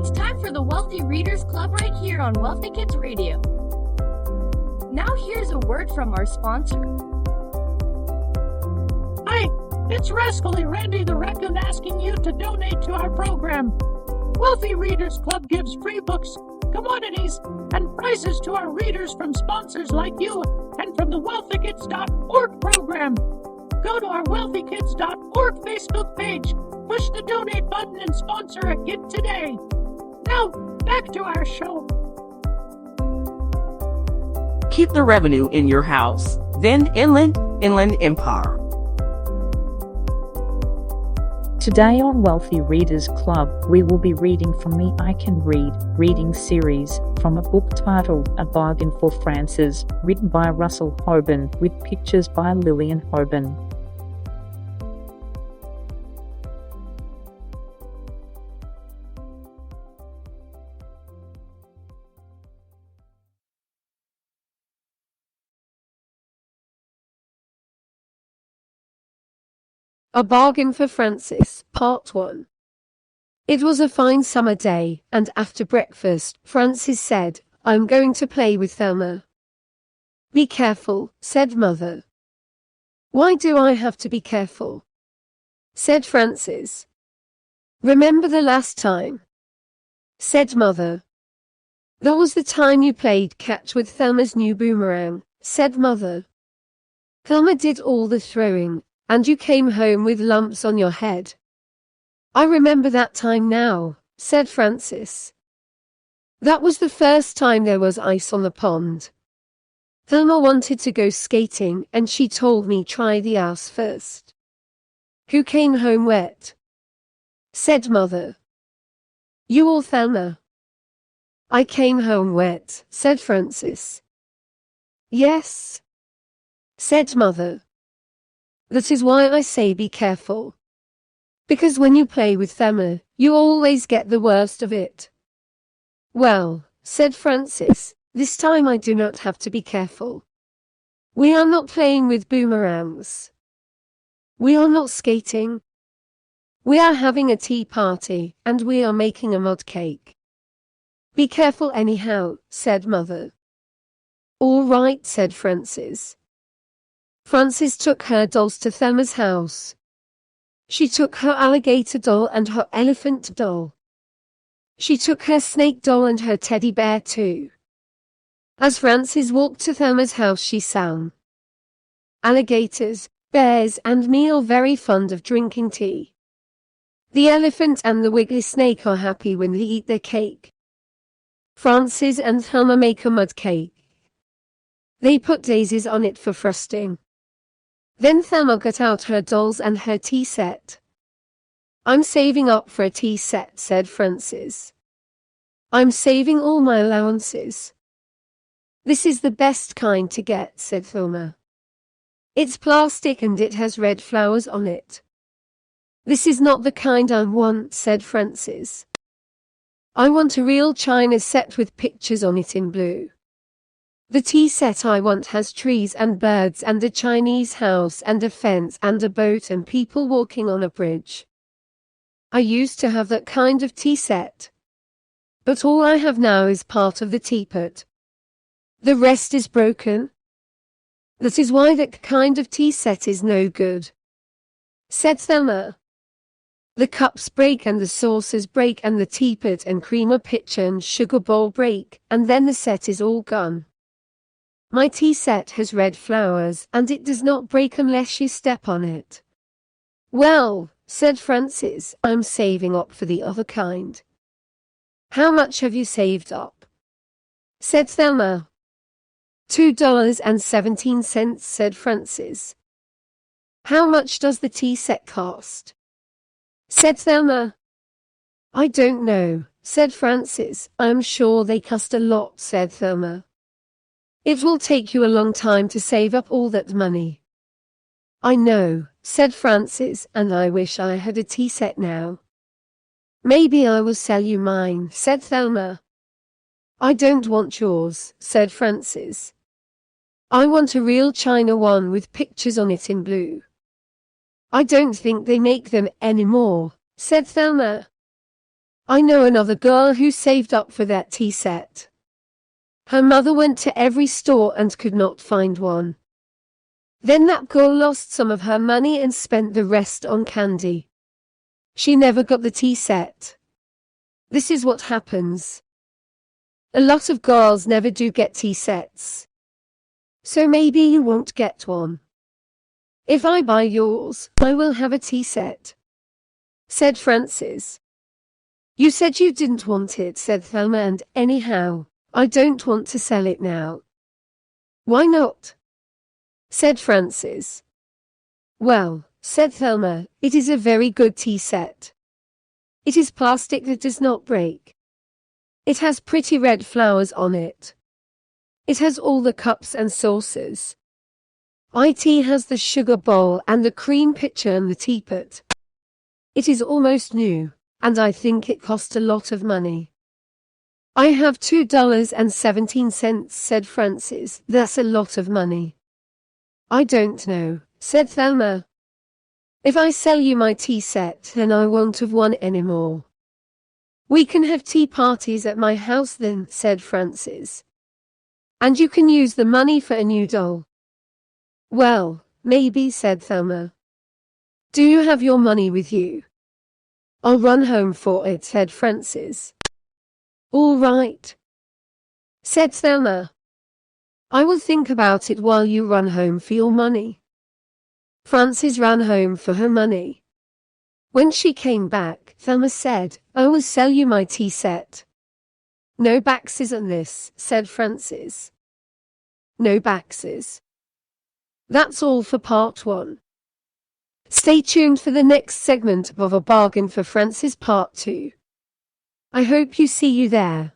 It's time for the Wealthy Readers Club right here on Wealthy Kids Radio. Now here's a word from our sponsor. Hi, it's Rascally Randy the Raccoon asking you to donate to our program. Wealthy Readers Club gives free books, commodities, and prizes to our readers from sponsors like you and from the wealthykids.org program. Go to our wealthykids.org Facebook page, push the donate button, and sponsor a kid today. Now, back to our show. Keep the revenue in your house. Then Inland Empire. Today on Wealthy Readers Club, we will be reading from the I Can Read reading series from a book titled A Bargain for Francis, written by Russell Hoban, with pictures by Lillian Hoban. A Bargain for Francis, Part 1. It was a fine summer day, and after breakfast, Francis said, "I'm going to play with Thelma." "Be careful," said Mother. "Why do I have to be careful?" said Francis. "Remember the last time?" said Mother. "That was the time you played catch with Thelma's new boomerang," said Mother. "Thelma did all the throwing, and you came home with lumps on your head." "I remember that time now," said Francis. "That was the first time there was ice on the pond. Thelma wanted to go skating, and she told me try the ice first." "Who came home wet?" said Mother. "You or Thelma?" "I came home wet," said Francis. "Yes," said Mother. "That is why I say be careful. Because when you play with Thelma, you always get the worst of it." "Well," said Francis, "this time I do not have to be careful. We are not playing with boomerangs. We are not skating. We are having a tea party, and we are making a mud cake." "Be careful anyhow," said Mother. "All right," said Francis. Francis took her dolls to Thelma's house. She took her alligator doll and her elephant doll. She took her snake doll and her teddy bear too. As Francis walked to Thelma's house, she sang, "Alligators, bears, and me are very fond of drinking tea. The elephant and the wiggly snake are happy when they eat their cake. Francis and Thelma make a mud cake. They put daisies on it for frosting." Then Thelma got out her dolls and her tea set. "I'm saving up for a tea set," said Francis. "I'm saving all my allowances." "This is the best kind to get," said Thelma. "It's plastic and it has red flowers on it." "This is not the kind I want," said Francis. "I want a real china set with pictures on it in blue. The tea set I want has trees and birds and a Chinese house and a fence and a boat and people walking on a bridge. I used to have that kind of tea set. But all I have now is part of the teapot. The rest is broken. That is why that kind of tea set is no good," said Thelma. "The cups break and the saucers break and the teapot and creamer pitcher and sugar bowl break, and then the set is all gone. My tea set has red flowers, and it does not break unless you step on it." "Well," said Francis, "I'm saving up for the other kind." "How much have you saved up?" said Thelma. $2.17, said Francis. "How much does the tea set cost?" said Thelma. "I don't know," said Francis. "I'm sure they cost a lot," said Thelma. "It will take you a long time to save up all that money." "I know," said Francis, "and I wish I had a tea set now." "Maybe I will sell you mine," said Thelma. "I don't want yours," said Francis. "I want a real china one with pictures on it in blue." "I don't think they make them anymore," said Thelma. I know another girl who saved up for that tea set. Her mother went to every store and could not find one. Then that girl lost some of her money and spent the rest on candy. She never got the tea set. This is what happens. A lot of girls never do get tea sets. So maybe you won't get one. If I buy yours, I will have a tea set, said Francis. You said you didn't want it, said Thelma, and anyhow, I don't want to sell it now. Why not? Said Francis. Well, said Thelma, it is a very good tea set. It is plastic that does not break. It has pretty red flowers on it. It has all the cups and saucers. It has the sugar bowl and the cream pitcher and the teapot. It is almost new, and I think it cost a lot of money. I have $2.17, said Francis. That's a lot of money. I don't know, said Thelma. If I sell you my tea set, then I won't have one anymore. We can have tea parties at my house then, said Francis. And you can use the money for a new doll. Well, maybe, said Thelma. Do you have your money with you? I'll run home for it, said Francis. All right, said Thelma. I will think about it while you run home for your money. Frances ran home for her money. When she came back, Thelma said, I will sell you my tea set. No baxes on this, said Frances. No baxes. That's all for part 1. Stay tuned for the next segment of A Bargain for Frances part 2. I hope you see you there.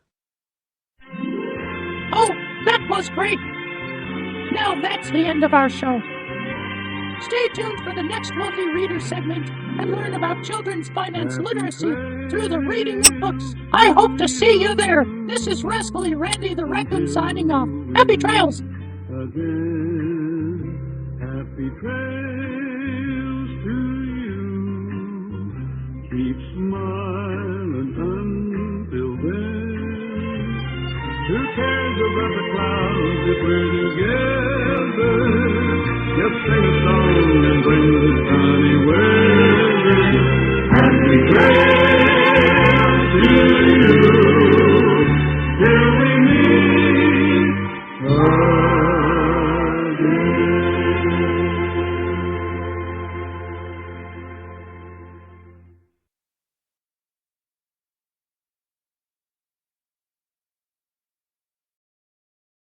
Oh, that was great! Now that's the end of our show. Stay tuned for the next Wealthy Reader segment and learn about children's finance literacy through the reading of books. I hope to see you there. This is Rascally Randy the Raccoon signing off. Happy trails! Again, happy trails to you. Keep smiling until then. Who cares about the clouds if we're together? Just sing a song and bring the sunny weather. Happy trails.